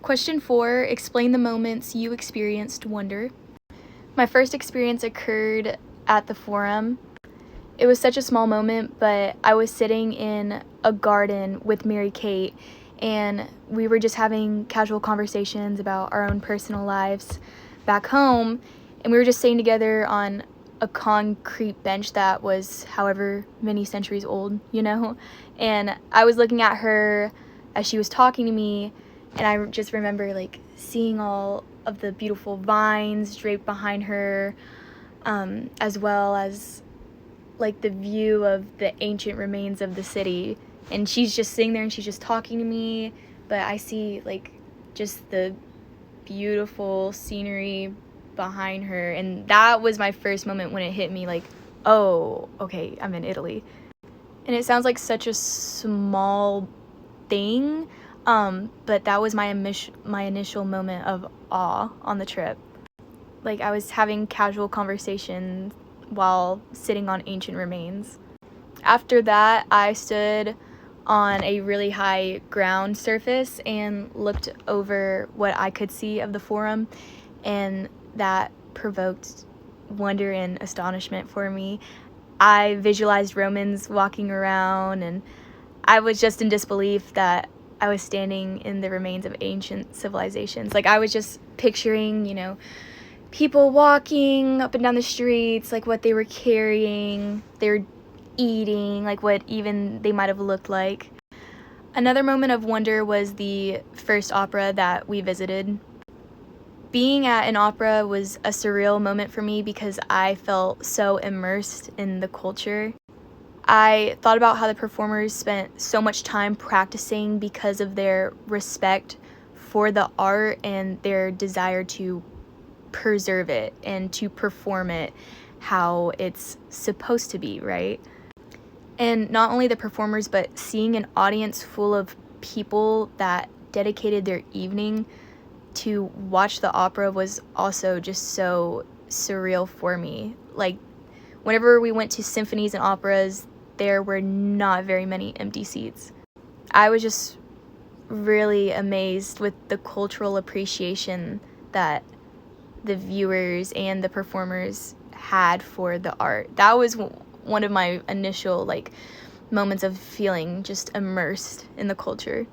Question 4, explain the moments you experienced wonder. My first experience occurred at the Forum. It was such a small moment, but I was sitting in a garden with Mary Kate, and we were just having casual conversations about our own personal lives back home, and we were just sitting together on a concrete bench that was however many centuries old, and I was looking at her as she was talking to me, and I just remember seeing all of the beautiful vines draped behind her, as well as the view of the ancient remains of the city. And she's just sitting there and she's just talking to me, but I see just the beautiful scenery behind her, and that was my first moment when it hit me oh, okay, I'm in Italy. And it sounds like such a small thing, but that was my initial moment of awe on the trip. I was having casual conversation while sitting on ancient remains. After that, I stood on a really high ground surface and looked over what I could see of the Forum, and that provoked wonder and astonishment for me. I visualized Romans walking around, and I was just in disbelief that I was standing in the remains of ancient civilizations. I was just picturing, people walking up and down the streets, what they were carrying, they were eating, what even they might have looked like. Another moment of wonder was the first opera that we visited. Being at an opera was a surreal moment for me because I felt so immersed in the culture. I thought about how the performers spent so much time practicing because of their respect for the art and their desire to preserve it and to perform it how it's supposed to be, right? And not only the performers, but seeing an audience full of people that dedicated their evening to watch the opera was also just so surreal for me. Whenever we went to symphonies and operas, there were not very many empty seats. I was just really amazed with the cultural appreciation that the viewers and the performers had for the art. That was one of my initial moments of feeling just immersed in the culture.